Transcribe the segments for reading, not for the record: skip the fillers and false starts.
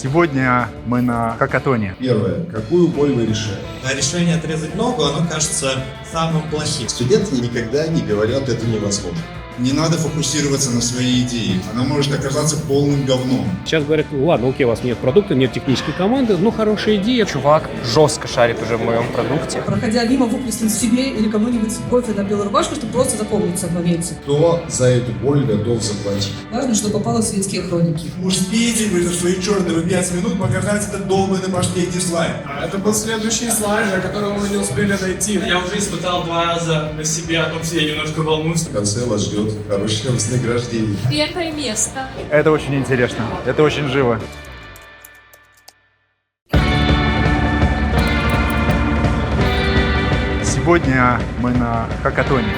Сегодня мы на хакатоне. Первое. Какую боль вы решаете? Решение отрезать ногу, оно кажется самым плохим. Студенты никогда не говорят, это невозможно. Не надо фокусироваться на своей идее. Она может оказаться полным говном. Сейчас говорят, ладно, окей, у вас нет продукта, нет технической команды, но хорошая идея. Чувак жестко шарит уже в моем продукте. Проходя мимо, выплеснуть себе или кому-нибудь кофе на белую рубашку, чтобы просто запомниться в моменте. Кто за эту боль готов заплатить? Важно, чтобы попало в светские хроники. Успейте вы за свои чертовы 5 минут показать этот долбанный последний слайд. Это был следующий слайд, до которого мы не успели дойти. Я уже испытал 2 раза на себе, о том, что я немножко волнуюсь. В конце вас ждет хорошее вознаграждение. Первое место. Это очень интересно, это очень живо. Сегодня мы на хакатоне.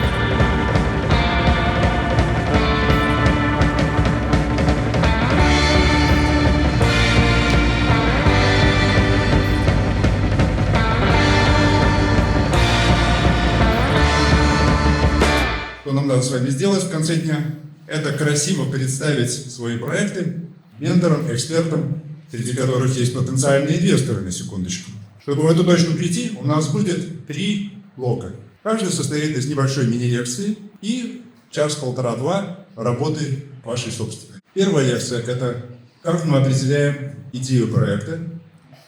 Что нам надо с вами сделать в конце дня? Это красиво представить свои проекты вендорам, экспертам, среди которых есть потенциальные инвесторы, на секундочку. Чтобы в эту точку прийти, у нас будет 3 блока. Каждый состоит из небольшой мини-лекции и час-полтора-два работы вашей собственной. Первая лекция – это как мы определяем идею проекта,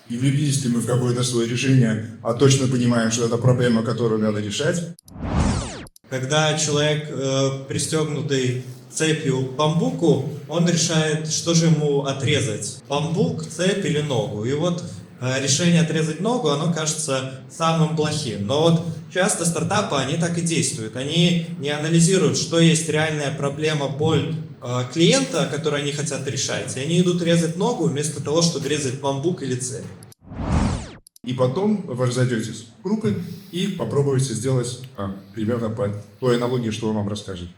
и влюбились ли мы в какое-то свое решение, а точно понимаем, что это проблема, которую надо решать. Когда человек, пристегнутый цепью к бамбуку, он решает, что же ему отрезать: бамбук, цепь или ногу. И вот решение отрезать ногу, оно кажется самым плохим. Но вот часто стартапы, они так и действуют. Они не анализируют, что есть реальная проблема, боль клиента, которую они хотят решать. И они идут резать ногу вместо того, чтобы резать бамбук или цепь. И потом вы разойдетесь в группы и попробуете сделать примерно по той аналогии, что он вам расскажет.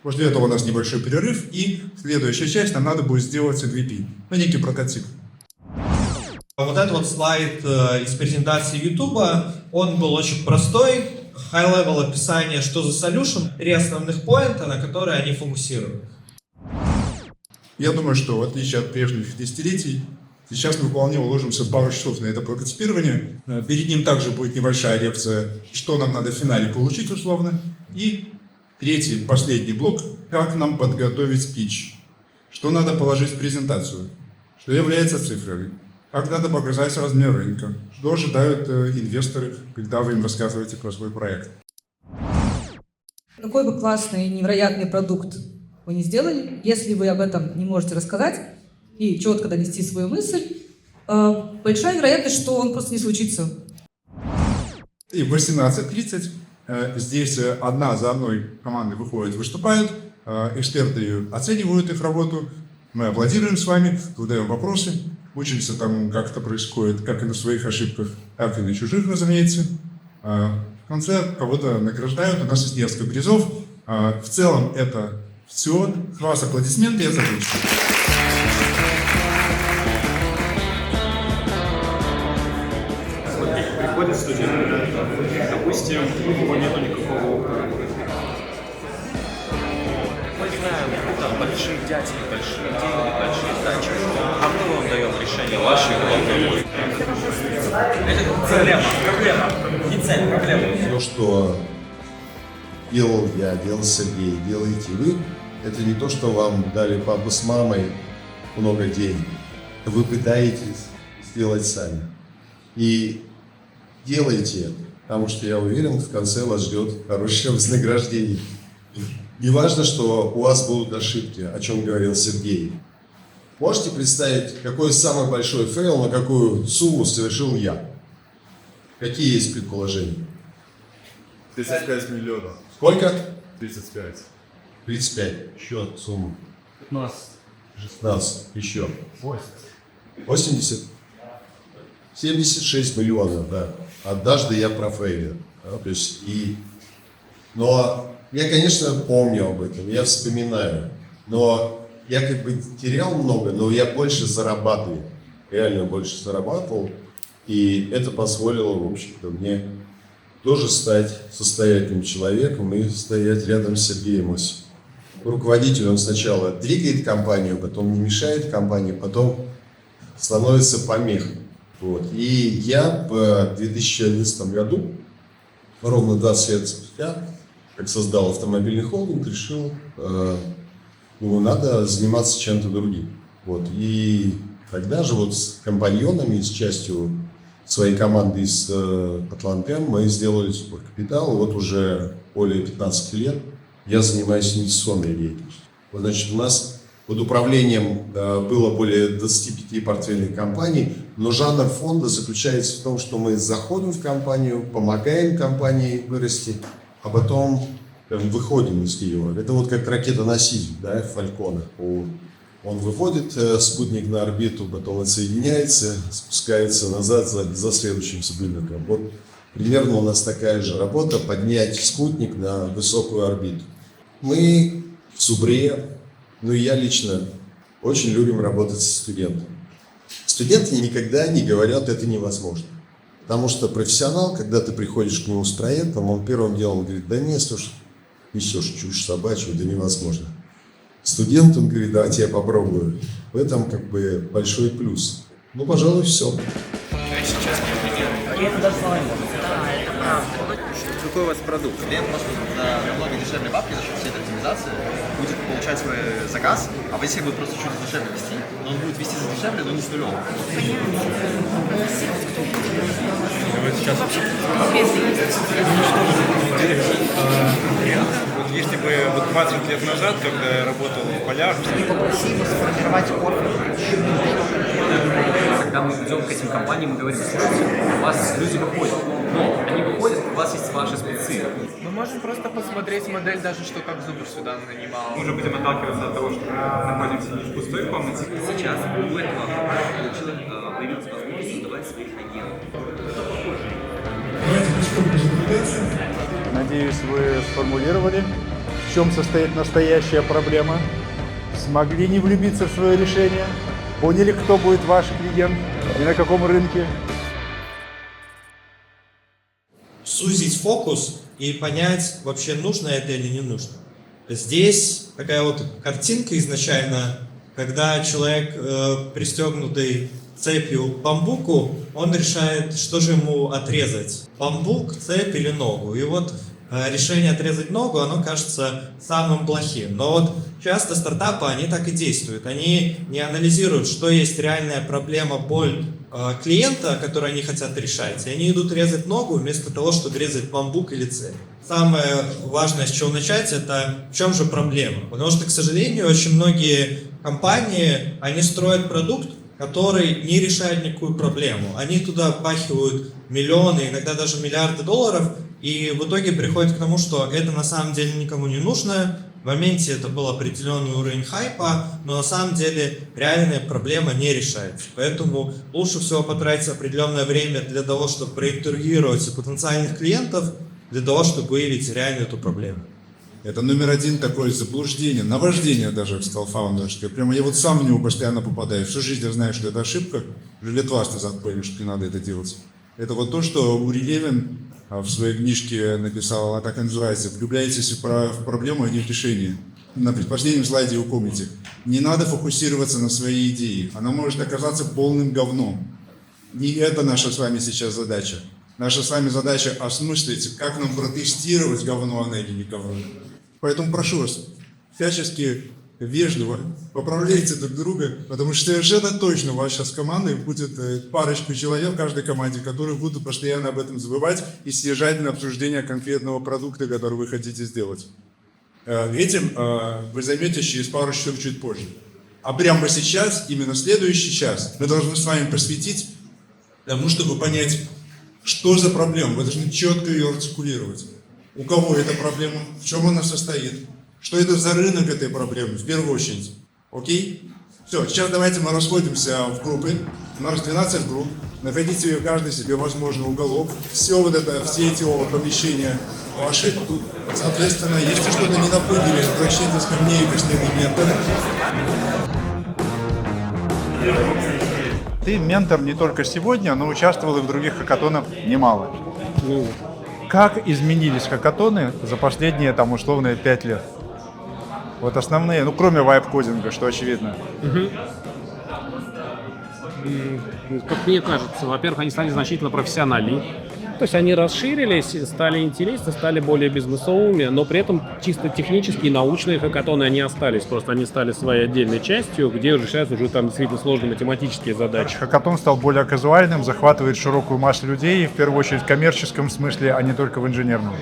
После этого у нас небольшой перерыв, и следующая часть нам надо будет сделать MVP, некий прототип. Вот этот вот слайд из презентации YouTube, он был очень простой, high-level описание, что за solution, 3 основных поинта, на которые они фокусируют. Я думаю, что в отличие от прежних десятилетий, сейчас мы вполне уложимся пару часов на это прототипирование. Перед ним также будет небольшая лекция, что нам надо в финале получить условно. И третий, последний блок, как нам подготовить питч. Что надо положить в презентацию, что является цифрой, как надо показать размер рынка, что ожидают инвесторы, когда вы им рассказываете про свой проект. Какой бы классный и невероятный продукт вы не сделали, если вы об этом не можете рассказать и четко донести свою мысль, большая вероятность, что он просто не случится. И в 18:30 здесь одна за одной команды выходят, выступают, эксперты оценивают их работу, мы аплодируем с вами, задаем вопросы, учимся тому, как это происходит, как и на своих ошибках, как и на чужих, разумеется. В конце кого-то награждают, у нас есть несколько призов. В целом это все. С вас аплодисменты, я закончу. Приходит студент, допустим, у него нету никакого опыта. Мы знаем, там, больших дядей, большие деньги, большие дачи. А кто вам дает решение вашей головы? Это проблема. Не цель, проблема. Все, что делал я, делал Сергей, делаете вы, это не то, что вам дали папа с мамой много денег. Вы пытаетесь сделать сами. И делайте это, потому что я уверен, в конце вас ждет хорошее вознаграждение. Не важно, что у вас будут ошибки, о чем говорил Сергей. Можете представить, какой самый большой фейл, на какую сумму совершил я? Какие есть предположения? 35 миллионов. Сколько? 35. 35. Еще сумму. 15. 16. Еще. 80. 80. 76 миллионов, да. Однажды я профейлил. Да, то есть но я, конечно, помню об этом, я вспоминаю. Но я как бы терял много, но я больше зарабатывал. Реально больше зарабатывал. И это позволило, в общем-то, мне тоже стать состоятельным человеком и стоять рядом с Сергеем Осиповым. Руководитель, он сначала двигает компанию, потом не мешает компании, потом становится помехой. Вот. И я в 2011 году, ровно 20 лет спустя, как создал автомобильный холдинг, решил, надо заниматься чем-то другим. Вот. И тогда же вот с компаньонами, с частью своей команды из Атлантем мы сделали Суперкапитал. Вот уже более 15 лет я занимаюсь инвестиционной деятельностью. Вот, значит, у нас под управлением было более 25 портфельных компаний, но жанр фонда заключается в том, что мы заходим в компанию, помогаем компании вырасти, а потом выходим из нее. Это вот как ракетоноситель, да, Фалькона. Он выводит спутник на орбиту, потом отсоединяется, спускается назад за следующим спутником. Вот примерно у нас такая же работа — поднять спутник на высокую орбиту. Мы в Субре, и я лично очень любим работать со студентами. Студенты никогда не говорят, это невозможно. Потому что профессионал, когда ты приходишь к нему с проектом, он первым делом говорит: да нет, слушай, несешь чушь собачью, это невозможно. Студент, он говорит: давайте я попробую. В этом как бы большой плюс. Пожалуй, все. Сейчас, например, какой у вас продукт? Клиент может за намного дешевле бабки за счет всей этой оптимизации будет получать свой заказ, а если будет просто чуть дешевле вести, но он будет вести за дешевле, но не с нулем. Если бы 20 лет назад, когда я работал в полях, попросили сформировать корпус. Когда мы идем к этим компаниям, мы говорим: слушайте, у вас люди выходят, но они выходят, у вас есть ваши спецы. Мы можем просто посмотреть модель, даже что как Зубр сюда нанимал. мы уже будем отталкиваться от того, что мы находимся не в пустой комнате. Сейчас у этого появилась возможность создавать своих агентов. Надеюсь, вы сформулировали, в чем состоит настоящая проблема, смогли не влюбиться в свое решение, поняли, кто будет ваш клиент и на каком рынке. Сузить фокус и понять, вообще нужно это или не нужно. Здесь такая вот картинка изначально, когда человек, пристегнутый цепью к бамбуку, он решает, что же ему отрезать: бамбук, цепь или ногу. И вот решение отрезать ногу, оно кажется самым плохим. Но вот часто стартапы, они так и действуют. Они не анализируют, что есть реальная проблема, боль клиента, которую они хотят решать. И они идут резать ногу вместо того, чтобы резать бамбук или цепь. Самое важное, с чего начать, это в чем же проблема. Потому что, к сожалению, очень многие компании, они строят продукт, который не решает никакую проблему. Они туда впахивают миллионы, иногда даже миллиарды долларов, и в итоге приходят к тому, что это на самом деле никому не нужно. В моменте это был определенный уровень хайпа, но на самом деле реальная проблема не решается. Поэтому лучше всего потратить определенное время для того, чтобы проинтервьюировать потенциальных клиентов, для того, чтобы выявить реально эту проблему. Это номер один такое заблуждение, наваждение даже, как сказал фаундер, что прямо я вот сам в него постоянно попадаю. Всю жизнь я знаю, что это ошибка, уже лет 20 назад понял, что не надо это делать. Это вот то, что Ури Левин в своей книжке написал, она так и называется: «Влюбляйтесь в проблему, а не в решение». На предпоследнем слайде вы помните. Не надо фокусироваться на своей идее, она может оказаться полным говном. Не это наша с вами сейчас задача. Наша с вами задача осмыслить, как нам протестировать, говно она или не говно. Поэтому прошу вас, всячески вежливо поправляйте друг друга, потому что совершенно точно у вас сейчас командой будет парочку человек в каждой команде, которые будут постоянно об этом забывать и съезжать на обсуждение конкретного продукта, который вы хотите сделать. Этим вы займетесь через пару часов чуть позже. А прямо сейчас, именно следующий час, мы должны с вами просветить тому, чтобы понять, что за проблема. Вы должны четко ее артикулировать. У кого эта проблема, в чем она состоит, что это за рынок этой проблемы, в первую очередь. Окей? Все, сейчас давайте мы расходимся в группы. У нас 12 групп. Находите каждый себе возможный уголок. Все эти помещения ваши. Тут, соответственно, если что-то не напомнили, обращайтесь ко мне и к остальным менторам. Ты ментор не только сегодня, но участвовал и в других хакатонах немало. Как изменились хакатоны за последние, условные 5 лет? Вот основные, кроме вайб-кодинга, что очевидно. как мне кажется, во-первых, они стали значительно профессиональнее. То есть они расширились, стали интересны, стали более бизнесовыми, но при этом чисто технические, научные хакатоны они остались. Просто они стали своей отдельной частью, где решаются уже там действительно сложные математические задачи. Хакатон стал более казуальным, захватывает широкую массу людей, в первую очередь в коммерческом смысле, а не только в инженерном.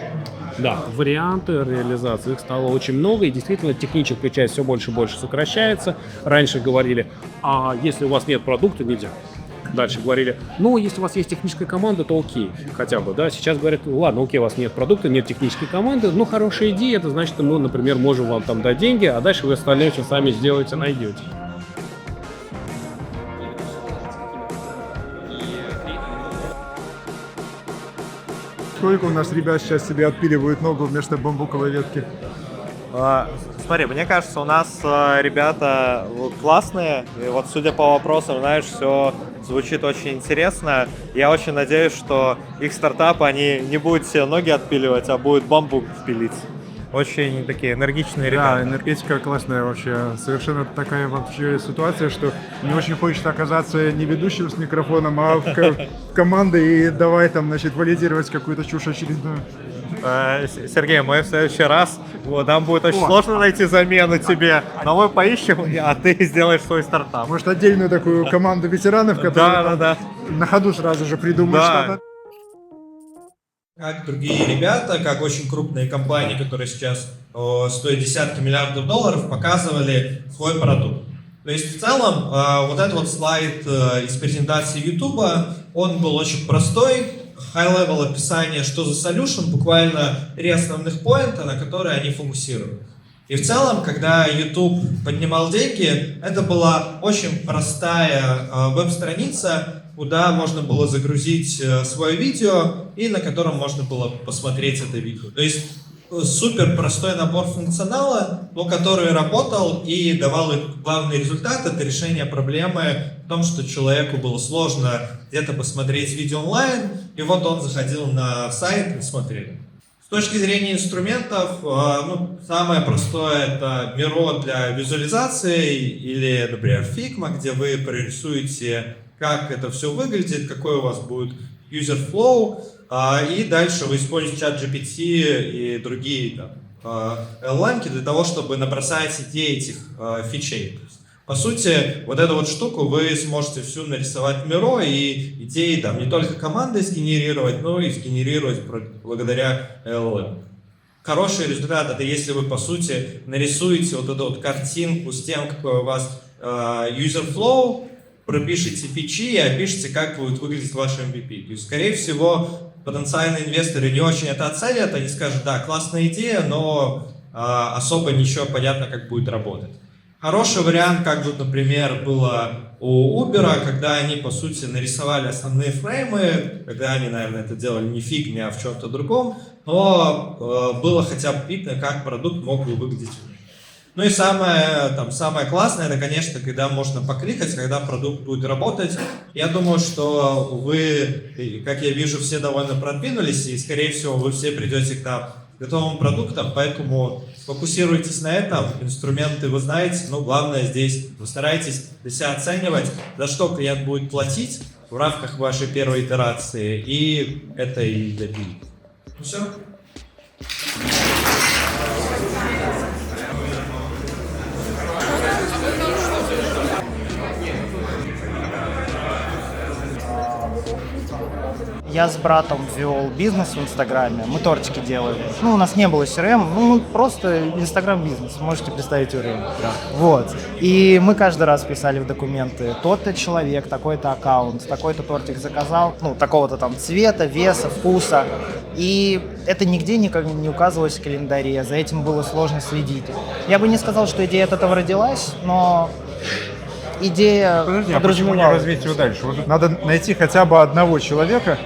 Да, варианты реализации их стало очень много, и действительно техническая часть все больше и больше сокращается. Раньше говорили, а если у вас нет продукта, нельзя. Дальше говорили, ну, если у вас есть техническая команда, то окей, хотя бы, да. Сейчас говорят, ладно, окей, у вас нет продукта, нет технической команды, ну, хорошая идея, это значит, мы, например, можем вам там дать деньги, а дальше вы остальное все сами сделаете, найдете. Сколько у нас ребят сейчас себе отпиливают ногу вместо бамбуковой ветки? Смотри, мне кажется, у нас ребята классные, и вот судя по вопросам, знаешь, все звучит очень интересно. Я очень надеюсь, что их стартап, они не будут себе ноги отпиливать, а будут бамбук пилить. Очень такие энергичные ребята. Да, энергетика классная вообще. Совершенно такая вообще ситуация, что не очень хочется оказаться не ведущим с микрофоном, а в команде и давай там, значит, валидировать какую-то чушь очередную. Сергей, мы в следующий раз, нам будет очень сложно найти замену тебе, но мы поищем, а ты сделаешь свой стартап. Может, отдельную такую команду ветеранов, которые на ходу сразу же придумают что-то. Как другие ребята, как очень крупные компании, которые сейчас стоят десятки миллиардов долларов, показывали свой продукт. То есть в целом вот этот вот слайд из презентации YouTube, он был очень простой, high-level описание, что за solution, буквально 3 основных поинта, на которые они фокусируют. И в целом, когда YouTube поднимал деньги, это была очень простая веб-страница, куда можно было загрузить свое видео и на котором можно было посмотреть это видео. То есть супер простой набор функционала, но который работал и давал главный результат — это решение проблемы в том, что человеку было сложно где-то посмотреть видео онлайн, и вот он заходил на сайт и смотрел. С точки зрения инструментов, самое простое — это Miro для визуализации или, например, Figma, где вы прорисуете, как это все выглядит, какой у вас будет user flow, и дальше вы используете ChatGPT и другие LLM для того, чтобы набросать идеи этих фичей. По сути, вот эту вот штуку вы сможете всю нарисовать в Miro и идеи там не только командой сгенерировать, но и сгенерировать благодаря LLM. Хороший результат — это если вы, по сути, нарисуете вот эту вот картинку с тем, какой у вас user flow, пропишите фичи и опишите, как будет выглядеть ваш MVP. То есть, скорее всего, потенциальные инвесторы не очень это оценят, они скажут, да, классная идея, но особо ничего понятно, как будет работать. Хороший вариант, как вот, например, было у Uber, когда они, по сути, нарисовали основные фреймы, когда они, наверное, это делали не в Figma, а в чем-то другом, но было хотя бы видно, как продукт мог бы выглядеть. Ну и самое классное, это, конечно, когда можно покликать, когда продукт будет работать. Я думаю, что вы, как я вижу, все довольно продвинулись, и, скорее всего, вы все придете к нам готовым продуктам, поэтому фокусируйтесь на этом. Инструменты вы знаете, но главное здесь вы стараетесь для себя оценивать, за что клиент будет платить в рамках вашей первой итерации, и это и добить. Ну все. Я с братом вел бизнес в Инстаграме, мы тортики делаем. У нас не было CRM, просто Инстаграм-бизнес, можете представить уровень. Да. Вот. И мы каждый раз писали в документы, тот-то человек, такой-то аккаунт, такой-то тортик заказал, такого-то там цвета, веса, вкуса. И это нигде никак не указывалось в календаре, за этим было сложно следить. Я бы не сказал, что идея от этого родилась, но идея подожди, а почему не развить ее дальше? Вот надо найти хотя бы одного человека,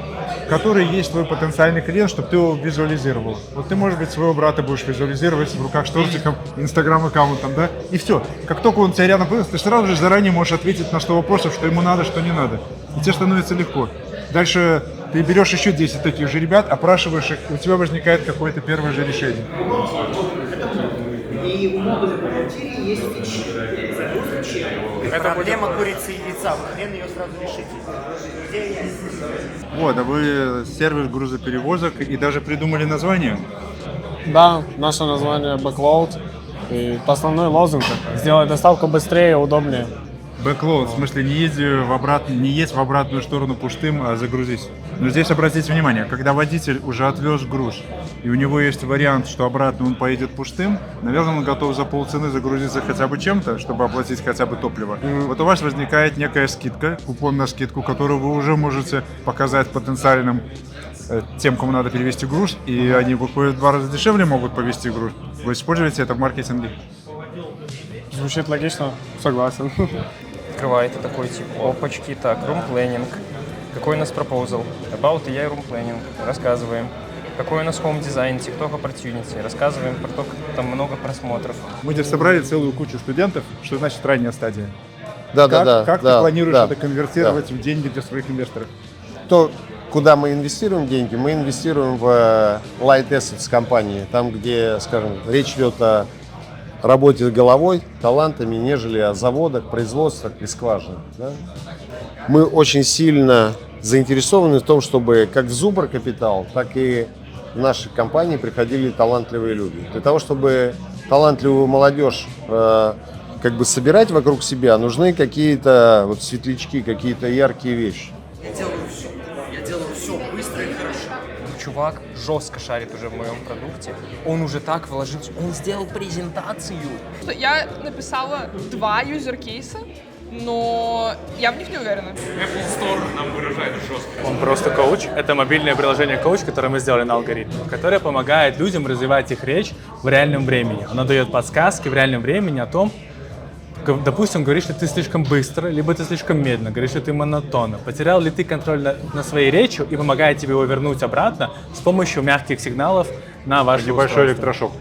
который есть твой потенциальный клиент, чтобы ты его визуализировал. Вот ты, может быть, своего брата будешь визуализировать в руках с тортиком, инстаграм-аккаунтом, да? И все. Как только он тебя рядом появится, ты сразу же заранее можешь ответить на 100 вопросов, что ему надо, что не надо. И тебе становится легко. Дальше ты берешь еще 10 таких же ребят, опрашиваешь их, и у тебя возникает какое-то первое же решение. И у модуля бухгалтерии есть фичи. Это проблема курицы и яйца. сам, хрен ее сразу решите. Где я? Вот, а вы сервис грузоперевозок и даже придумали название? Да, наше название Backload. И основной лозунг — сделать доставку быстрее и удобнее. Бэклоуд, в смысле, не есть в обратную сторону пустым, а загрузись. Но здесь обратите внимание, когда водитель уже отвез груз, и у него есть вариант, что обратно он поедет пустым, наверное, он готов за полцены загрузиться хотя бы чем-то, чтобы оплатить хотя бы топливо. Вот у вас возникает некая скидка, купон на скидку, которую вы уже можете показать потенциальным тем, кому надо перевести груз, и они выходят в 2 раза дешевле, могут повезти груз. Вы используете это в маркетинге? Звучит логично, согласен. Открываете такой тип, опачки, так, room planning. Какой у нас proposal? About AI room planning. Рассказываем. Какой у нас home design, TikTok opportunity. Рассказываем про то, как там много просмотров. Мы здесь собрали целую кучу студентов, что значит ранняя стадия. Как ты планируешь это конвертировать в деньги для своих инвесторов? То, куда мы инвестируем деньги, мы инвестируем в light assets компании, там, где, скажем, речь идет о работе головой, талантами, нежели о заводах, производствах и скважинах. Да? Мы очень сильно заинтересованы в том, чтобы как в Зубр Капитал, так и в наши компании приходили талантливые люди. Для того, чтобы талантливую молодежь как бы собирать вокруг себя, нужны какие-то вот светлячки, какие-то яркие вещи. Я делаю все быстро и хорошо. Чувак жестко шарит уже в моем продукте. Он уже так вложился. Он сделал презентацию. Я написала 2 юзер-кейса, но я в них не уверена. Apple Store нам выражает жестко. Он просто коуч. Это мобильное приложение коуч, которое мы сделали на алгоритме, которое помогает людям развивать их речь в реальном времени. Оно дает подсказки в реальном времени о том, допустим, говоришь, что ты слишком быстро, либо ты слишком медленно, говоришь, что ты монотонно. Потерял ли ты контроль над своей речью и помогает тебе его вернуть обратно с помощью мягких сигналов на ваш небольшой электрошок.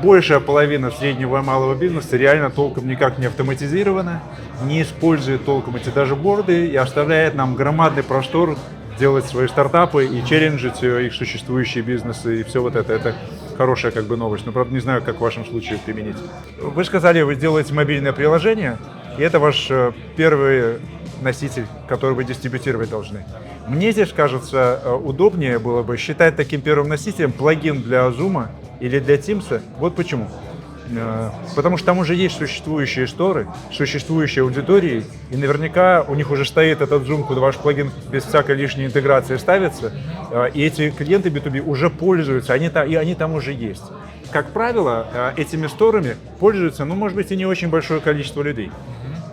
Большая половина среднего и малого бизнеса реально толком никак не автоматизирована, не использует толком эти дашборды и оставляет нам громадный простор делать свои стартапы и челленджить их существующие бизнесы и все вот это. Это хорошая как бы новость, но правда не знаю, как в вашем случае применить. Вы сказали, вы делаете мобильное приложение, и это ваш первый носитель, который вы дистрибьютировать должны. Мне здесь кажется удобнее было бы считать таким первым носителем плагин для Zoom или для Teams. Вот почему. Потому что там уже есть существующие сторы, существующие аудитории, и наверняка у них уже стоит этот Zoom, куда ваш плагин без всякой лишней интеграции ставится, и эти клиенты B2B уже пользуются, они там уже есть. Как правило, этими сторами пользуются, может быть, и не очень большое количество людей.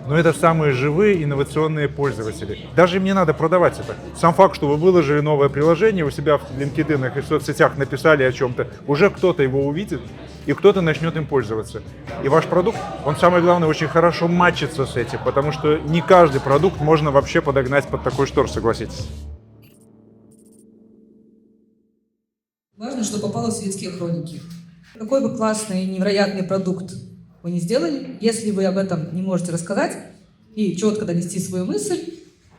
Но это самые живые инновационные пользователи. Даже им не надо продавать это. Сам факт, что вы выложили новое приложение, у себя в LinkedIn и в соцсетях написали о чем-то, уже кто-то его увидит, и кто-то начнет им пользоваться. И ваш продукт, он, самое главное, очень хорошо матчится с этим, потому что не каждый продукт можно вообще подогнать под такой штор, согласитесь. Важно, что попало в светские хроники. Какой бы классный и невероятный продукт вы не сделали, если вы об этом не можете рассказать и четко донести свою мысль,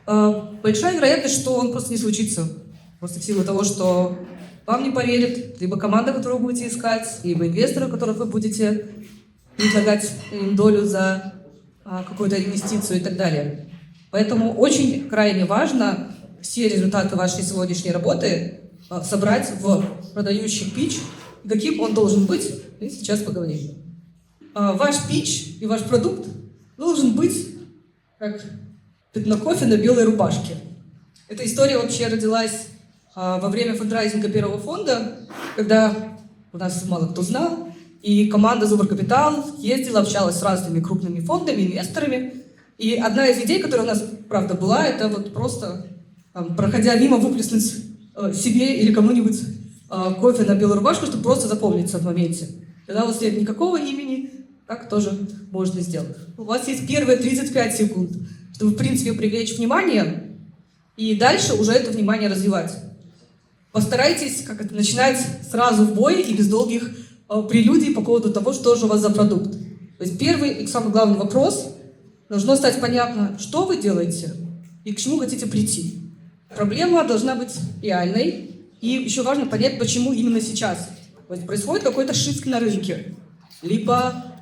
большая вероятность, что он просто не случится. Просто в силу того, что вам не поверит либо команда, которую вы будете искать, либо инвесторы, которых вы будете предлагать им долю за какую-то инвестицию и так далее. Поэтому очень крайне важно все результаты вашей сегодняшней работы собрать в продающий питч. Каким он должен быть, мы сейчас поговорим. Ваш питч и ваш продукт должен быть как пятно кофе на белой рубашке. Эта история вообще родилась во время фандрайзинга первого фонда, когда у нас мало кто знал, и команда Зубр Капитал ездила, общалась с разными крупными фондами, инвесторами. И одна из идей, которая у нас, правда, была, это вот просто, проходя мимо, выплеснуть себе или кому-нибудь кофе на белую рубашку, чтобы просто запомниться в моменте. Когда у вас нет никакого имени, так тоже можно сделать. У вас есть первые 35 секунд, чтобы, в принципе, привлечь внимание, и дальше уже это внимание развивать. Постарайтесь начинать сразу в бой и без долгих прелюдий по поводу того, что же у вас за продукт. То есть первый и самый главный вопрос: должно стать понятно, что вы делаете и к чему хотите прийти. Проблема должна быть реальной, и еще важно понять, почему именно сейчас. То есть происходит какой-то шифт на рынке, либо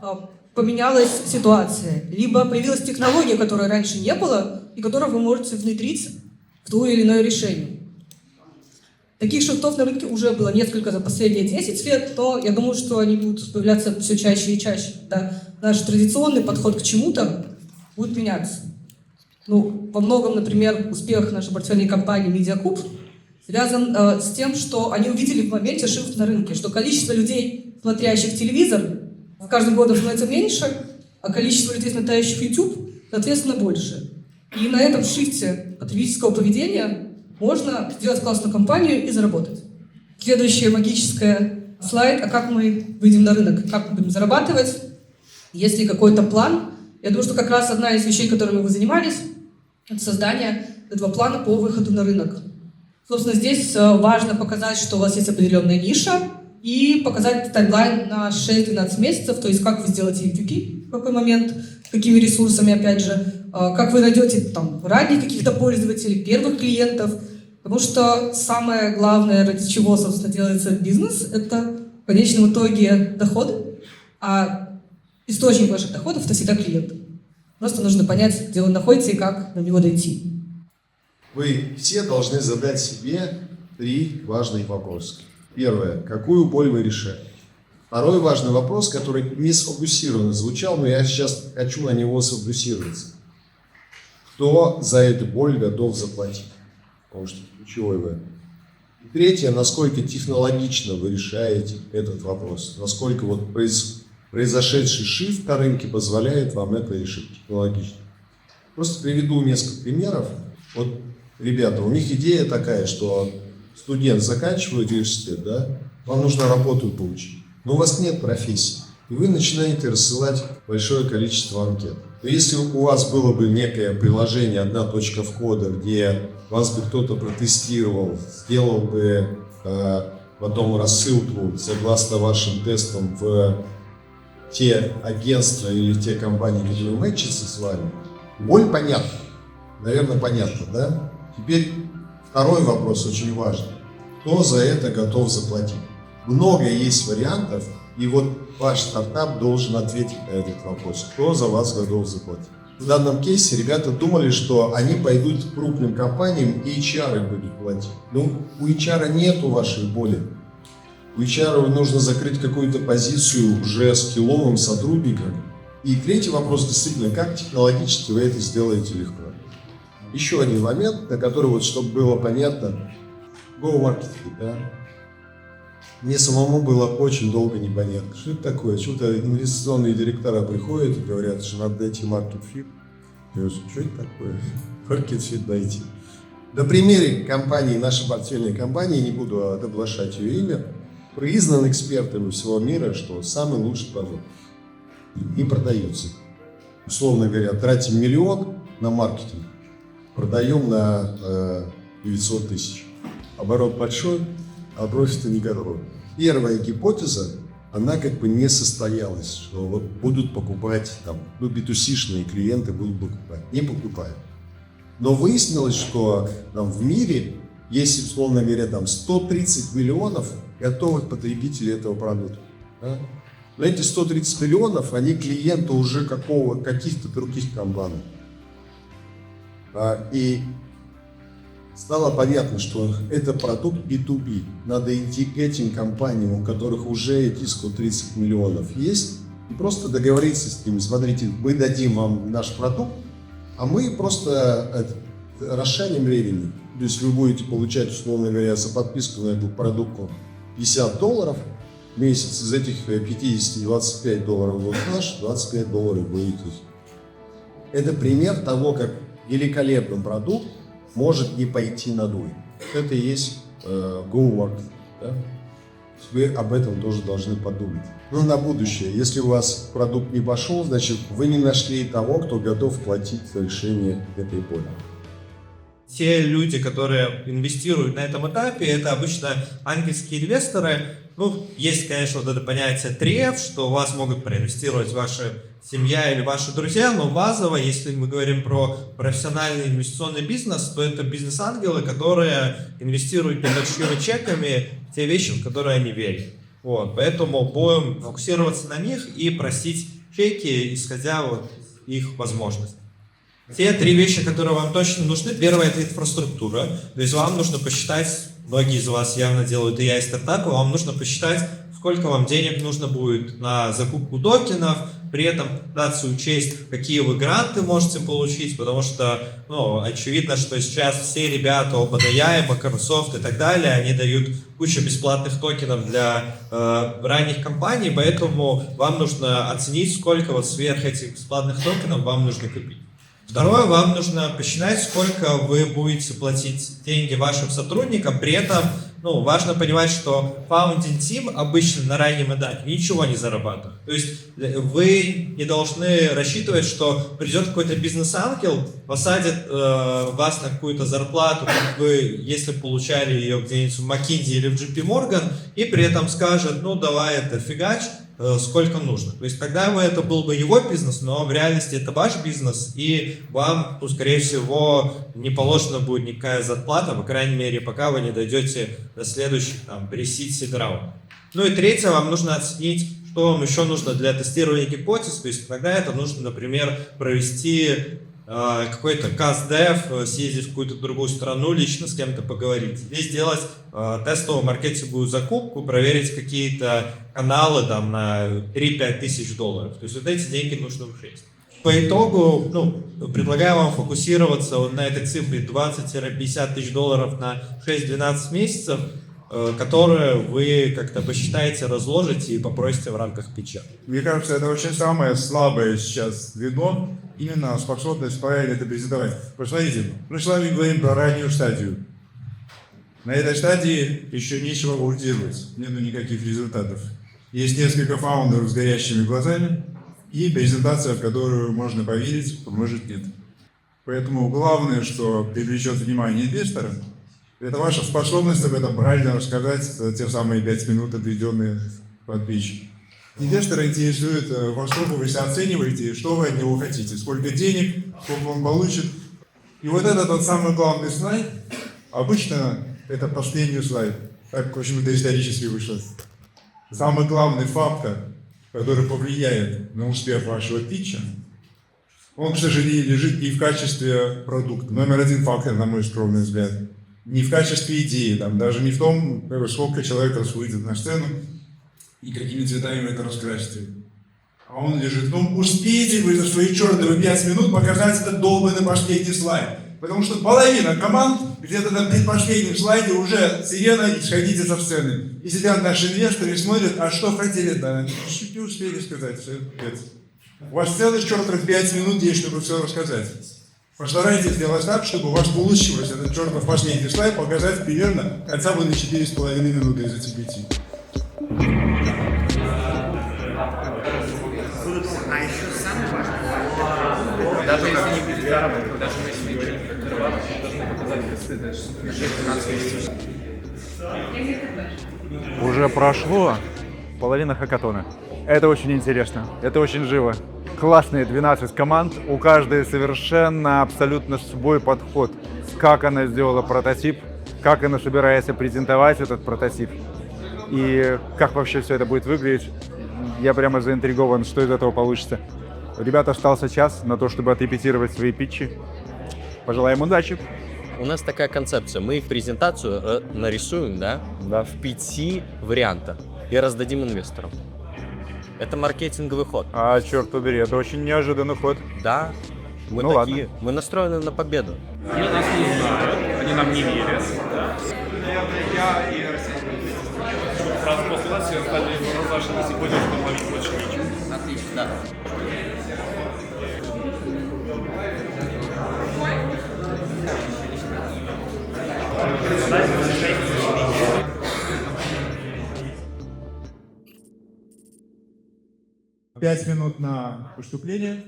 поменялась ситуация, либо появилась технология, которой раньше не было, и которую вы можете внедрить в то или иное решение. Таких шифтов на рынке уже было несколько за последние 10 лет, но я думаю, что они будут появляться все чаще и чаще. Да? Наш традиционный подход к чему-то будет меняться. Ну, во многом, например, успех нашей портфельной компании Медиакуб связан с тем, что они увидели в моменте шифт на рынке, что количество людей, смотрящих телевизор, с каждым годом становится меньше, а количество людей, смотрящих YouTube, соответственно, больше. И на этом шифте потребительского поведения можно сделать классную компанию и заработать. Следующее магическое слайд, а как мы выйдем на рынок, как мы будем зарабатывать, есть ли какой-то план. Я думаю, что как раз одна из вещей, которыми вы занимались, это создание этого плана по выходу на рынок. Собственно, здесь важно показать, что у вас есть определенная ниша, и показать таймлайн на 6-12 месяцев, то есть как вы сделаете MVP, в какой момент, какими ресурсами, опять же, как вы найдете там ранних каких-то пользователей, первых клиентов, потому что самое главное, ради чего, собственно, делается бизнес, это в конечном итоге доходы, а источник ваших доходов – это всегда клиент. Просто нужно понять, где он находится и как до него дойти. Вы все должны задать себе 3 важных вопроса. Первое. Какую боль вы решаете? Второй важный вопрос, который не сфокусированно звучал, но я сейчас хочу на него сфокусироваться. Кто за эту боль готов заплатить? Потому что ключевой в этом. И третье. Насколько технологично вы решаете этот вопрос? Насколько вот произошедший шифт на рынке позволяет вам это решить технологично? Просто приведу несколько примеров. Вот, ребята, у них идея такая, что студент заканчивает университет, да, вам нужно работу получить, но у вас нет профессии, и вы начинаете рассылать большое количество анкет. Но если у вас было бы некое приложение, одна точка входа, где вас бы кто-то протестировал, сделал бы потом рассылку согласно вашим тестам в те агентства или те компании, которые мэчатся с вами, боль понятна. Наверное, понятно, да? Теперь второй вопрос очень важный. Кто за это готов заплатить? Много есть вариантов, и вот ваш стартап должен ответить на этот вопрос. Кто за вас готов заплатить? В данном кейсе ребята думали, что они пойдут к крупным компаниям, и HR будут платить. Но у HR нету вашей боли. У HR нужно закрыть какую-то позицию уже скилловым сотрудником. И третий вопрос действительно, как технологически вы это сделаете легко. Еще один момент, на который, вот, чтобы было понятно, go-маркетинг, да? Мне самому было очень долго непонятно, что это такое. Что-то инвестиционные директора приходят и говорят, что надо найти маркет-фит. Я говорю, что это такое? Маркет-фит найти. На примере компании, нашей портфельной компании, не буду оглашать ее имя, признан экспертами всего мира, что самый лучший продукт. И продается. Условно говоря, тратим 1 000 000 на маркетинг, продаем на 900 000. Оборот большой, а профита никакого. Первая гипотеза, она как бы не состоялась, что вот будут покупать, там, ну, B2C-шные клиенты будут покупать. Не покупают. Но выяснилось, что там, в мире есть, условно говоря, там, 130 миллионов готовых потребителей этого продукта. Да? Но эти 130 миллионов, они клиенты уже каких-то других компаний. И стало понятно, что это продукт B2B. Надо идти к этим компаниям, у которых уже эти 130 миллионов есть, и просто договориться с ними. Смотрите, мы дадим вам наш продукт, а мы просто расширим времени. То есть вы будете получать, условно говоря, за подписку на эту продукту $50 в месяц. Из этих 50 $25 вот наш, $25 будет. Это пример того, как великолепный продукт может не пойти на нуль. Это и есть go-market. Да? Вы об этом тоже должны подумать. Ну, на будущее. Если у вас продукт не пошел, значит, вы не нашли того, кто готов платить за решение этой боли. Те люди, которые инвестируют на этом этапе, это обычно ангельские инвесторы. Ну, есть, конечно, вот это понятие треф, что у вас могут проинвестировать ваша семья или ваши друзья, но базово, если мы говорим про профессиональный инвестиционный бизнес, то это бизнес-ангелы, которые инвестируют небольшими чеками в те вещи, в которые они верят. Вот, поэтому будем фокусироваться на них и просить чеки, исходя вот их возможностей. Те 3 вещи, которые вам точно нужны. Первое — это инфраструктура. То есть вам нужно посчитать, многие из вас явно делают AI стартапы, вам нужно посчитать, сколько вам денег нужно будет на закупку токенов, при этом пытаться учесть, какие вы гранты можете получить, потому что, очевидно, что сейчас все ребята OpenAI, Microsoft и так далее, они дают кучу бесплатных токенов для ранних компаний, поэтому вам нужно оценить, сколько вот сверх этих бесплатных токенов вам нужно купить. Второе, вам нужно посчитать, сколько вы будете платить деньги вашим сотрудникам, при этом важно понимать, что founding team обычно на раннем этапе ничего не зарабатывает. То есть вы не должны рассчитывать, что придет какой-то бизнес-ангел, посадит вас на какую-то зарплату, как вы, если получали ее где-нибудь в McKinsey или в JP Morgan, и при этом скажет, давай это фигач, сколько нужно. То есть тогда это был бы его бизнес, но в реальности это ваш бизнес, и вам, скорее всего, не положена будет никакая зарплата, по крайней мере, пока вы не дойдете до следующих pre-seed раунд. И третье, вам нужно оценить, что вам еще нужно для тестирования гипотез. То есть тогда это нужно, например, провести какой-то CastDev, съездить в какую-то другую страну, лично с кем-то поговорить. Или сделать тестовую маркетинговую закупку, проверить какие-то каналы на 3-5 тысяч долларов. То есть вот эти деньги нужно учесть. По итогу, предлагаю вам фокусироваться на этой цифре 20-50 тысяч долларов на 6-12 месяцев, которые вы как-то посчитаете, разложите и попросите в рамках питча. Мне кажется, это очень самое слабое сейчас звено, именно способность правильно это презентовать. Посмотрите, мы с вами говорим про раннюю стадию. На этой стадии еще нечего аудировать, нету никаких результатов. Есть несколько фаундеров с горящими глазами и презентация, в которую можно поверить, а может нет. Поэтому главное, что привлечет внимание инвестора, это ваша способность об этом правильно рассказать за те самые 5 минут, отведенные под питч. Инвестора интересует, во сколько вы себя оцениваете, что вы от него хотите, сколько денег, сколько он получит. И вот это тот самый главный слайд. Обычно это последний слайд, так почему-то исторически вышло. Самый главный фактор, который повлияет на успех вашего питча, он, к сожалению, лежит не в качестве продукта. Номер 1 фактор, на мой скромный взгляд. Не в качестве идеи, даже не в том, сколько человек выйдет на сцену и какими цветами вы это раскрасите. А он лежит в том, успеете вы за свои чертовы 5 минут показать этот долбанный последний слайд. Потому что половина команд где-то на предпоследнем слайде уже сирена и сходите со сцены. И сидят наши инвесторы и смотрят, а что хотели-то? Они чуть не успели сказать. У вас целых чертовых 5 минут есть, чтобы все рассказать. Постарайтесь сделать так, чтобы у вас получилось этот чертов последний слайд показать примерно хотя бы на 4,5 минуты из этих 5. А еще самое важное, даже если не будет заработка, даже если не будет отрываться, должны показать тесты 6-12 месяцев. Уже прошло половина хакатона. Это очень интересно, это очень живо. Классные 12 команд, у каждой совершенно абсолютно свой подход. Как она сделала прототип, как она собирается презентовать этот прототип и как вообще все это будет выглядеть. Я прямо заинтригован, что из этого получится. Ребята, остался час на то, чтобы отрепетировать свои питчи. Пожелаем удачи. У нас такая концепция. Мы их презентацию нарисуем, да, в 5 вариантах и раздадим инвесторам. Это маркетинговый ход. А, черт побери, это очень неожиданный ход. Да, мы такие. Ладно. Мы настроены на победу. Они нас не знают, они нам не верят. Сразу после нас все остальные разошлись и поняли, что ловить больше нечего. Отлично, да. Пять минут на выступление,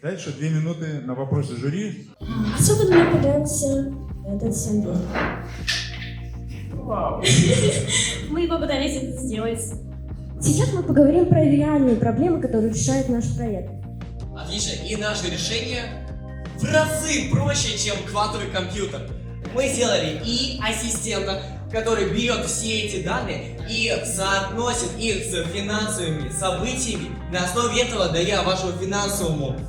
дальше 2 минуты на вопросы жюри. Особенно мне понравился этот символ. Мы попытались это сделать. Сейчас мы поговорим про реальные проблемы, которые решает наш проект. Отлично. И наше решение в разы проще, чем квантовый компьютер. Мы сделали и ассистента, который берет все эти данные и соотносит их с финансовыми событиями, на основе этого дая вашему финансовому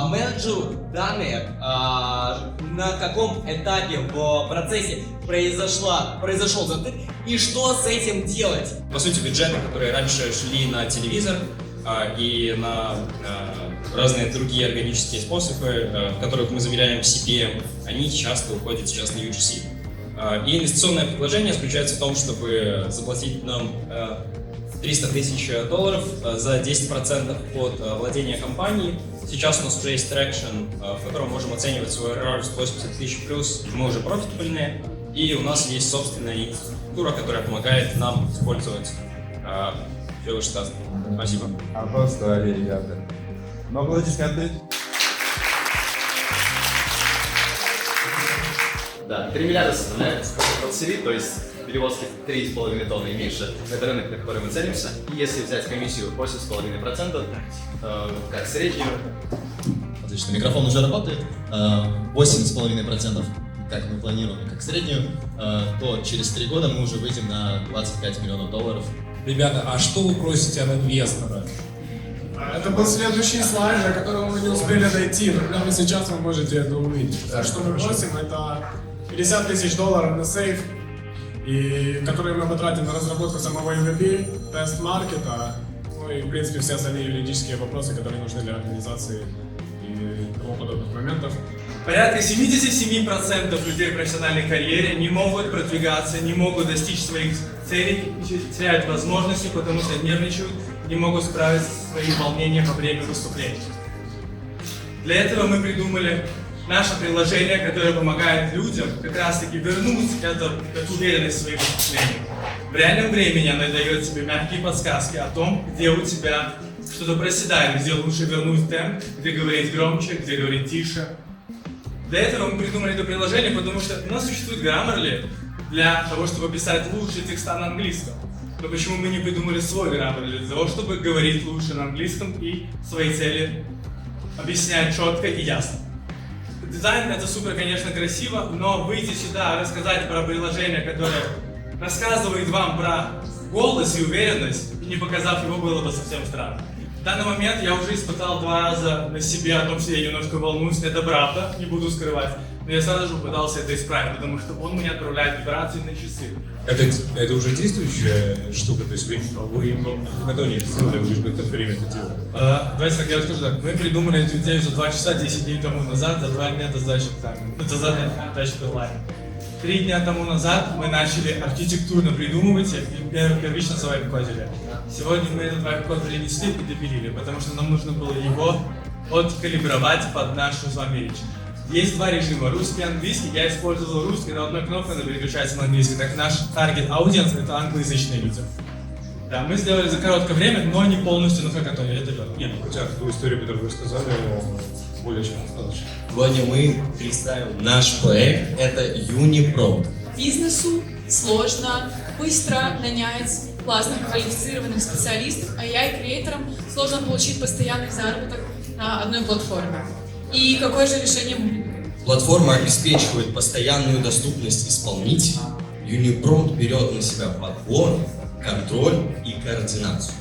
менеджеру данные, на каком этапе в процессе произошел затык и что с этим делать. По сути, бюджеты, которые раньше шли на телевизор и на разные другие органические способы, в которых мы замеряем CPM, они часто уходят сейчас на UGC. И инвестиционное предложение заключается в том, чтобы заплатить нам $300 тысяч за 10% от владения компанией. Сейчас у нас уже есть трекшн, в котором мы можем оценивать свой ROI 80 тысяч плюс, мы уже профитабельные, и у нас есть собственная инфраструктура, которая помогает нам использовать все вышесказанное. Спасибо. Опоздали, ребята. Но аплодисменты. Да, 3 миллиарда составляет LCV, то есть перевозки 3,5 тонны и меньше. Это рынок, на который мы целимся. И если взять комиссию 8,5%, как среднюю... Отлично, микрофон уже работает. 8,5%, как мы планируем, как среднюю, то через 3 года мы уже выйдем на $25 миллионов. Ребята, а что вы просите от инвестора? Это был следующий слайд, до которого мы не успели дойти, но прямо сейчас вы можете это увидеть. Что мы просим, это $50 тысяч на сейф, и которые мы потратим на разработку самого MVP, тест маркета, ну и в принципе все остальные юридические вопросы, которые нужны для организации и тому подобных моментов. Порядка 77% людей в профессиональной карьере не могут продвигаться, не могут достичь своих целей, теряют возможности, потому что нервничают, не могут справиться со своим волнением во время выступления. Для этого мы придумали наше приложение, которое помогает людям как раз таки вернуть эту уверенность в своих выступлениях. В реальном времени она дает тебе мягкие подсказки о том, где у тебя что-то проседает, где лучше вернуть темп, где говорить громче, где говорить тише. Для этого мы придумали это приложение, потому что у нас существует Grammarly для того, чтобы писать лучшие текста на английском. Но почему мы не придумали свой Grammarly для того, чтобы говорить лучше на английском и свои цели объяснять четко и ясно? Дизайн — это супер, конечно, красиво, но выйти сюда, рассказать про приложение, которое рассказывает вам про голос и уверенность, и не показав его, было бы совсем странно. В данный момент я уже испытал 2 раза на себе о том, что я немножко волнуюсь, это правда, не буду скрывать. Но я сразу же пытался это исправить, потому что он меня отправляет вибрации на часы. Это уже действующая штука, то есть вы на то не сделали, вы же какое-то время это делали. Давайте так, я расскажу так. Мы придумали эту идею за 2 часа 10 дней тому назад, за 2 дня до сдачи дедлайна. 3 дня тому назад мы начали архитектурно придумывать и первично завайп-кодили. Сегодня мы этот вайп-код перенесли и допилили, потому что нам нужно было его откалибровать под нашу с вами речь. Есть 2 режима, русский и английский. Я использовал русский, но одной кнопкой она переключается на английский. Так наш таргет аудиенс — это англоязычные люди. Да, мы сделали за короткое время, но не полностью на хакатоне. Это верно. Нет, хотя ту историю, которую вы рассказали, более чем достаточно. Сегодня мы представим наш проект, это UniProd. Бизнесу сложно быстро нанять классных квалифицированных специалистов, а AI-креаторам сложно получить постоянный заработок на одной платформе. И какое же решение мы придумали? Платформа обеспечивает постоянную доступность исполнителей. UniProd берет на себя подбор, контроль и координацию.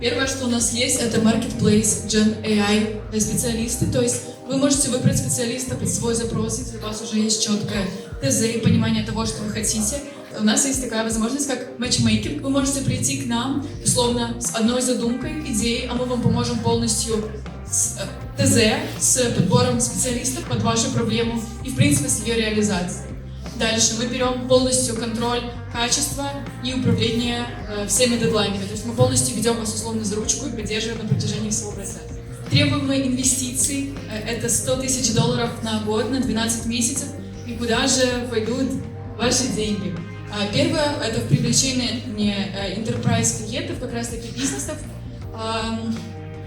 Первое, что у нас есть, это Marketplace Gen AI для специалистов. То есть вы можете выбрать специалиста под свой запрос, если у вас уже есть четкое ТЗ и понимание того, что вы хотите. У нас есть такая возможность, как матчмейкинг. Вы можете прийти к нам, условно, с одной задумкой, идеей, а мы вам поможем полностью с ТЗ, с подбором специалистов под вашу проблему и, в принципе, с ее реализацией. Дальше мы берем полностью контроль качества и управление всеми дедлайнами. То есть мы полностью ведем вас условно за ручку и поддерживаем на протяжении всего процесса. Требуемые инвестиции — это $100 тысяч на год, на 12 месяцев. И куда же пойдут ваши деньги? Первое — это в привлечение enterprise клиентов, как раз таки бизнесов.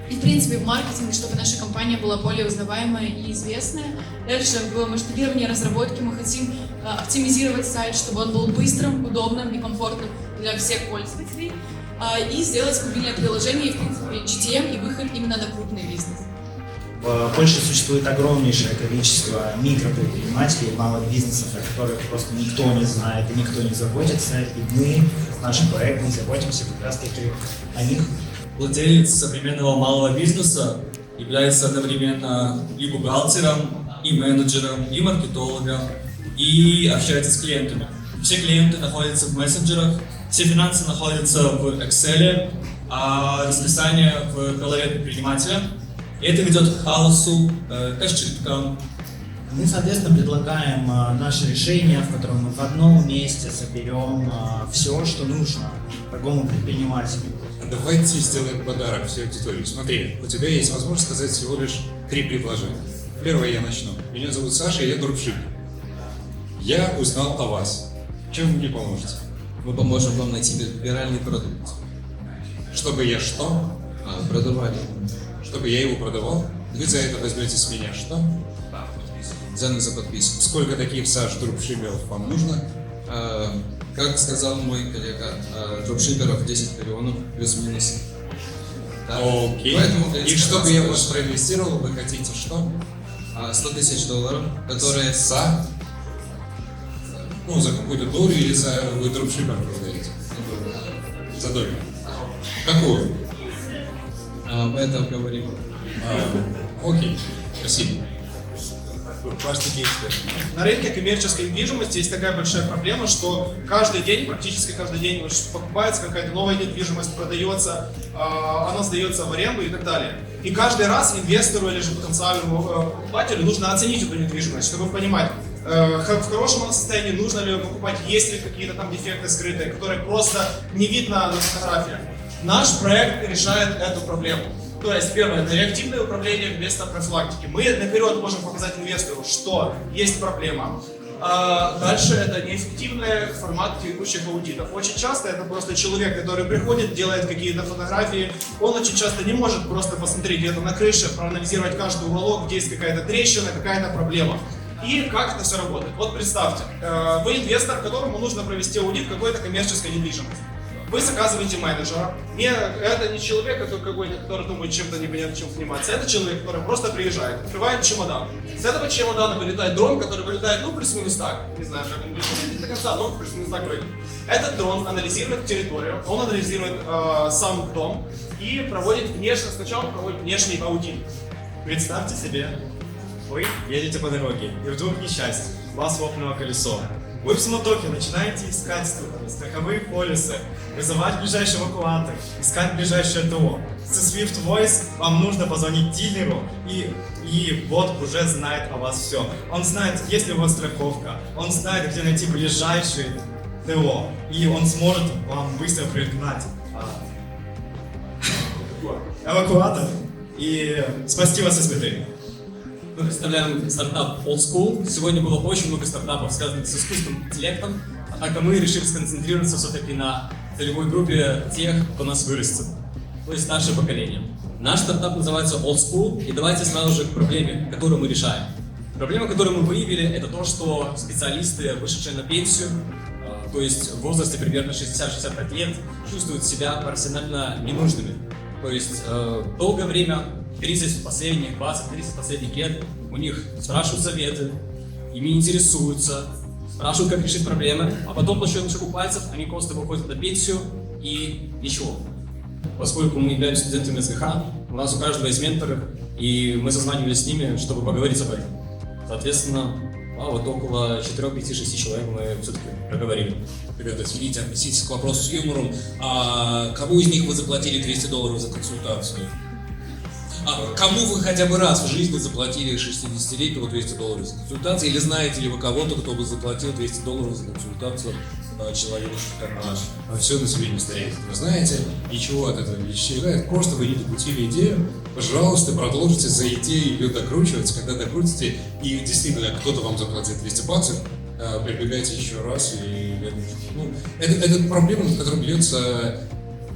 И, в принципе, в маркетинге, чтобы наша компания была более узнаваемая и известная. Дальше в масштабировании разработки мы хотим оптимизировать сайт, чтобы он был быстрым, удобным и комфортным для всех пользователей. И сделать мобильное приложение, и, в принципе, GTM и выход именно на крупный бизнес. В Польше существует огромнейшее количество микропредпринимателей, малых бизнесов, о которых просто никто не знает и никто не заботится. И мы, нашим проектом, заботимся как раз-таки о них. Владелец современного малого бизнеса является одновременно и бухгалтером, и менеджером, и маркетологом, и общается с клиентами. Все клиенты находятся в мессенджерах, все финансы находятся в Excel, а расписание в голове предпринимателя. И это ведет к хаосу, к ошибкам. Мы, соответственно, предлагаем наше решение, в котором мы в одном месте соберем все, что нужно такому предпринимателю. Давайте сделаем подарок всей аудитории. Смотри, у тебя есть возможность сказать всего лишь 3 предложения. Первое я начну. Меня зовут Саша, я дропшиппер. Я узнал о вас. Чем вы мне поможете? Мы поможем вам найти виральный продукт. Чтобы я что? Продавали. Чтобы я его продавал? Вы за это возьмете с меня что? Цены за подписку. Сколько таких, Саш, дропшипперов вам нужно? Как сказал мой коллега, дропшипперов 10 миллионов плюс-минус. Да. Окей. И чтобы я вас проинвестировал, вы хотите что? $100 000, которые... За? Ну, за какую-то долю или за вы дропшиппер продаете? За долю. Какую? Мы это обговорим. Окей, спасибо. На рынке коммерческой недвижимости есть такая большая проблема, что каждый день, практически каждый день покупается какая-то новая недвижимость, продается, она сдается в аренду и так далее. И каждый раз инвестору или же потенциальному покупателю нужно оценить эту недвижимость, чтобы понимать, в хорошем она состоянии, нужно ли ее покупать, есть ли какие-то там дефекты скрытые, которые просто не видно на фотографиях. Наш проект решает эту проблему. То есть, первое, это реактивное управление вместо профилактики. Мы наперед можем показать инвестору, что есть проблема. Дальше это неэффективный формат текущих аудитов. Очень часто это просто человек, который приходит, делает какие-то фотографии. Он очень часто не может просто посмотреть где-то на крыше, проанализировать каждый уголок, где есть какая-то трещина, какая-то проблема. И как это все работает? Вот представьте, вы инвестор, которому нужно провести аудит какой-то коммерческой недвижимости. Вы заказываете менеджера. Это не человек, который думает чем-то непонятно чем заниматься. Это человек, который просто приезжает, открывает чемодан. С этого чемодана вылетает дрон, который вылетает, ну, плюс-минус так. Не знаю, как он вылетает до конца, но плюс-минус так выглядит. Этот дрон анализирует территорию, он анализирует сам дом и сначала проводит внешний аудит. Представьте себе, вы едете по дороге, и вдруг несчастье, вас лопнуло колесо. Вы в суматохе начинаете искать страховые полисы, вызывать ближайший эвакуатор, искать ближайшее ТО. С Swift Voice вам нужно позвонить дилеру, и бот уже знает о вас все. Он знает, есть ли у вас страховка, он знает, где найти ближайший ТО, и он сможет вам быстро пригнать эвакуатор и спасти вас из беды. Мы представляем стартап Old School. Сегодня было очень много стартапов, связанных с искусственным интеллектом, однако мы решили сконцентрироваться все-таки на целевой группе тех, кто нас вырастет, то есть старшее поколение. Наш стартап называется Old School, и давайте сразу же к проблеме, которую мы решаем. Проблема, которую мы выявили, это то, что специалисты, вышедшие на пенсию, то есть в возрасте примерно 60-65 лет, чувствуют себя профессионально ненужными. То есть долгое время, 30 последних, 20-30 последних лет, у них спрашивают советы, ими интересуются, спрашивают, как решить проблемы, а потом по щелчку пальцев они просто выходят на пенсию и ничего. Поскольку мы являемся студентами СГХ, у нас у каждого есть менторы, и мы созванивались с ними, чтобы поговорить об этом. Соответственно, вот около 4-5-6 человек мы все-таки проговорили. Ребята, извините, относитесь к вопросу с юмором. А кому из них вы заплатили $200 за консультацию? Кому вы хотя бы раз в жизни заплатили 60-летнему $200 за консультацию? Или знаете ли вы кого-то, кто бы заплатил $200 за консультацию человеку, как все население стареет? Вы знаете, ничего от этого не исчезает, просто вы не докрутили идею. Пожалуйста, продолжите за идеей ее докручивать. Когда докрутите, и действительно кто-то вам заплатит $200, прибегайте еще раз. Это проблема, над которой бьется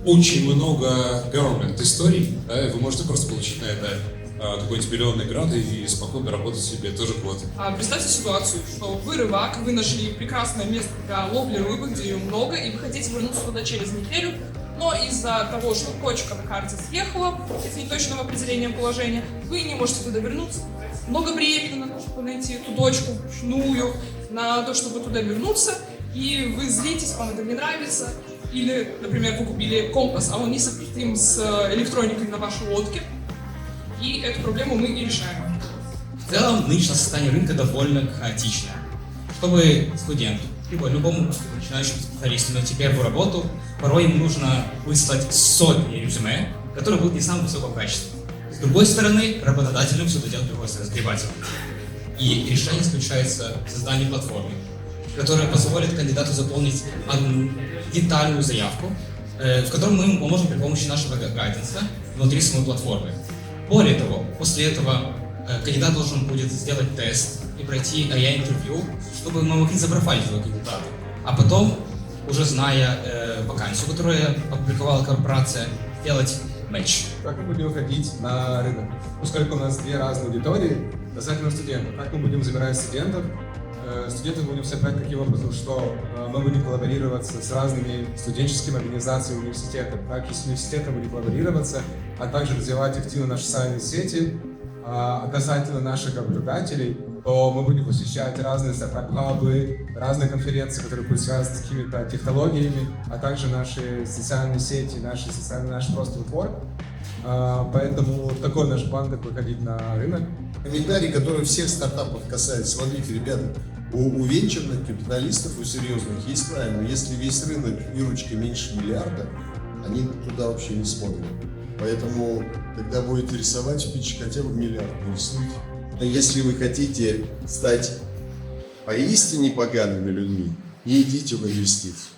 очень много government историй. Да, вы можете просто получить на это какой-нибудь миллионный грант и спокойно работать себе тоже год. Представьте ситуацию, что вы рыбак, вы нашли прекрасное место для ловли рыбы, где ее много, и вы хотите вернуться туда через неделю, но из-за того, что точка на карте съехала с неточным определением положения, вы не можете туда вернуться. Много времени на то, чтобы найти эту точку вручную, на то, чтобы туда вернуться, и вы злитесь, вам это не нравится. Или, например, вы купили компас, а он не совместим с электроникой на вашей лодке, и эту проблему мы и решаем. В целом, нынешнее состояние рынка довольно хаотичное. Чтобы студенту, либо любому начинающему специалисту найти первую работу, порой ему нужно выслать сотни резюме, которые будут не самого высокого качества. С другой стороны, работодателям все это дело приходится разгребать. И решение заключается в создании платформы, которая позволит кандидату заполнить одну детальную заявку, в которой мы ему поможем при помощи нашего гайденса внутри самой платформы. Более того, после этого кандидат должен будет сделать тест и пройти AI-интервью, чтобы мы могли запрофайлить его кандидата. А потом, уже зная вакансию, которую опубликовала корпорация, делать матч. Как мы будем выходить на рынок? Поскольку у нас две разные аудитории, касательно студентов. Как мы будем забирать студентов? Студентов будем собирать таким образом, что мы будем коллаборироваться с разными студенческими организациями университетов. Так и с университетом будем коллаборироваться, а также развивать активно наши социальные сети. А касательно наших обладателей, то мы будем посещать разные стартап-хабы, разные конференции, которые будут связаны с какими-то технологиями, а также наши социальные сети, наш просто двор. Поэтому такой наш план, как выходить на рынок. Комментарий, который всех стартапов касается. Смотрите, ребята, у венчурных капиталистов, у серьезных есть правильно. Если весь рынок выручка меньше миллиарда, они туда вообще не смотрят. Поэтому, когда будете рисовать питч, хотя бы миллиард нарисуйте. Если вы хотите стать поистине погаными людьми, не идите в инвестиции.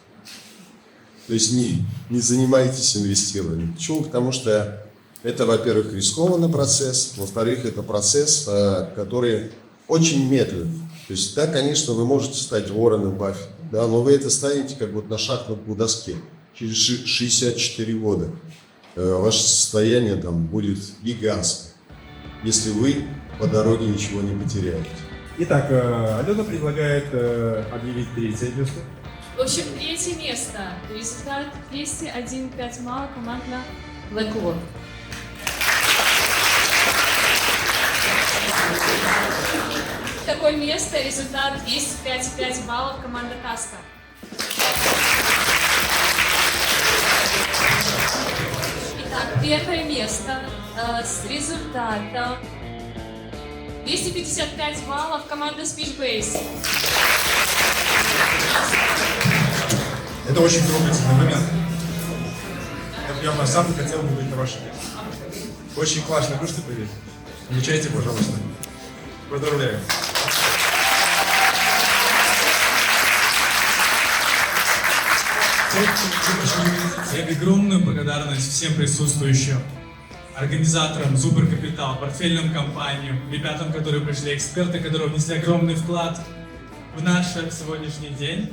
То есть не занимайтесь инвестированием. Почему? Потому что это, во-первых, рискованный процесс, во-вторых, это процесс, который очень медленный. То есть, да, конечно, вы можете стать Уорреном Баффетом, да, но вы это станете как вот на шахматной доске через 64 года. Ваше состояние там будет гигантское, если вы по дороге ничего не потеряете. Итак, Алена предлагает объявить третье место. В общем, третье место. Результат 201,5 баллов команда Blackwood. Такое место. Результат 205,5 баллов команда Каска. Итак, первое место с результатом 255 баллов команда Speechbase. Это очень трогательный момент. Я на самом деле хотел бы быть на вашем месте. Очень классный выступили. Включайте, пожалуйста. Поздравляю. Огромную благодарность всем присутствующим, организаторам Суперкапитал, портфельным компаниям, ребятам, которые пришли, эксперты, которые внесли огромный вклад в наш сегодняшний день.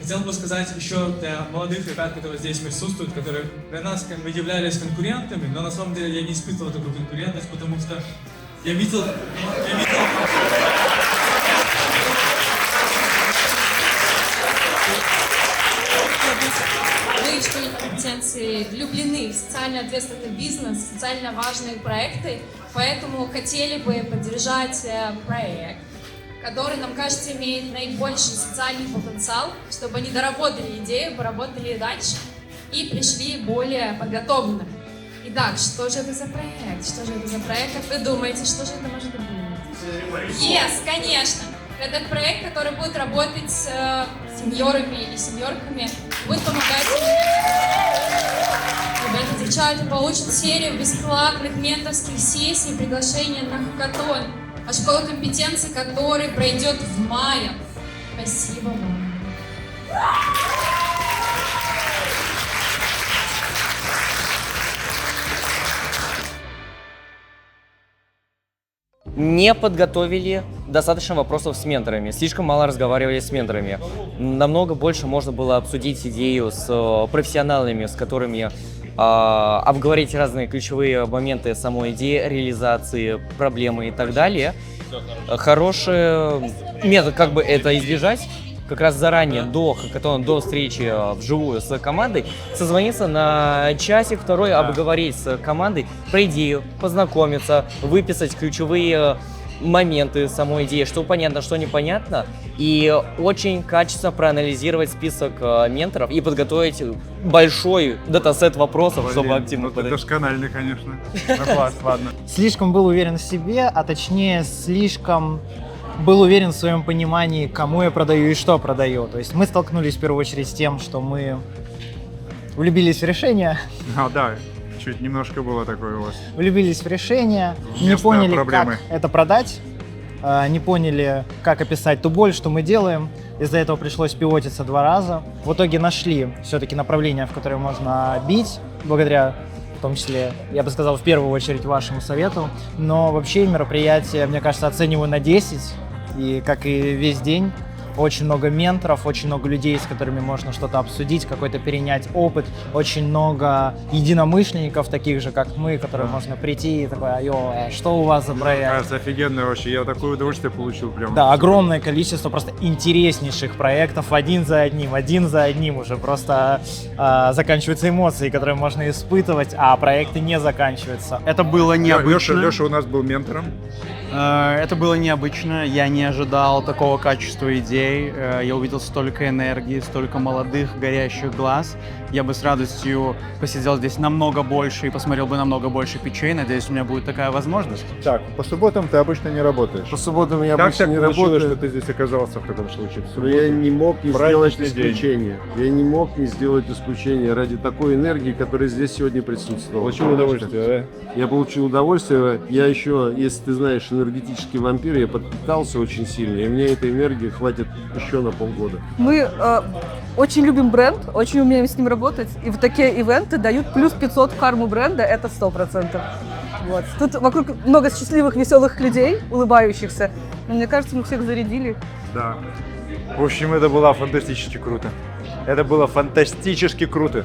Хотел бы сказать еще для молодых ребят, которые здесь присутствуют, которые для нас как бы являлись конкурентами, но на самом деле я не испытывал такую конкурентность, потому что я видел... Мы в школе компетенции влюблены в социально ответственный бизнес, социально важные проекты, поэтому хотели бы поддержать проект, который, нам кажется, имеет наибольший социальный потенциал, чтобы они доработали идею, поработали дальше и пришли более подготовленными. Итак, что же это за проект? Что же это за проект? Как вы думаете, что же это может быть? Yes, конечно! Это проект, который будет работать с сеньорами и сеньорками, будет помогать. Ребята, девчата получат серию бесплатных менторских сессий, приглашения на хакатон от школы компетенций, который пройдет в мае. Спасибо вам. Не подготовили достаточно вопросов с менторами, слишком мало разговаривали с менторами. Намного больше можно было обсудить идею с профессионалами, с которыми обговорить разные ключевые моменты самой идеи, реализации, проблемы и так далее. Хороший метод, как бы это избежать, как раз заранее, до хакатона, до встречи вживую с командой, созвониться на часик-второй, обговорить с командой про идею, познакомиться, выписать ключевые моменты самой идеи, что понятно, что непонятно, и очень качественно проанализировать список менторов и подготовить большой датасет вопросов, чтобы активно подать. Досконально, конечно. Ну, класс, ладно. Слишком был уверен в себе, а точнее слишком был уверен в своем понимании, кому я продаю и что продаю. То есть мы столкнулись в первую очередь с тем, что мы влюбились в решение. Да, чуть немножко было такое у вас. Влюбились в решение, не Местные поняли, проблемы. как это продать, не поняли, как описать ту боль, что мы делаем. Из-за этого пришлось пивотиться 2 раза. В итоге нашли все-таки направление, в которое можно бить, благодаря, в том числе, я бы сказал, в первую очередь вашему совету. Но вообще мероприятие, мне кажется, оцениваю на 10. И как и весь день, очень много менторов, очень много людей, с которыми можно что-то обсудить, какой-то перенять опыт, очень много единомышленников, таких же, как мы, которые можно прийти и такой, а что у вас за проект? Кажется, офигенно вообще, я такое удовольствие получил прям. Да, огромное количество просто интереснейших проектов, один за одним уже просто заканчиваются эмоции, которые можно испытывать, а проекты не заканчиваются. Это было необычно. Леша у нас был ментором. Это было необычно, я не ожидал такого качества идей, я увидел столько энергии, столько молодых, горящих глаз. Я бы с радостью посидел здесь намного больше и посмотрел бы намного больше питчей, надеюсь, у меня будет такая возможность. Так, по субботам ты обычно не работаешь. По субботам я как обычно не так получилось, работаю. что ты здесь оказался в таком случае? Но я не мог не сделать Праздничный день. исключение. Я не мог не сделать исключение ради такой энергии, которая здесь сегодня присутствовала. Получил удовольствие, да? Я получил удовольствие. Я еще, если ты знаешь, энергетический вампир, я подпитался очень сильно, и мне этой энергии хватит еще на полгода. Мы очень любим бренд, очень умеем с ним работать, и вот такие ивенты дают плюс 500 в карму бренда, это 100%. Вот. Тут вокруг много счастливых, веселых людей, улыбающихся. Но мне кажется, мы всех зарядили. Да. В общем, это было фантастически круто. Это было фантастически круто.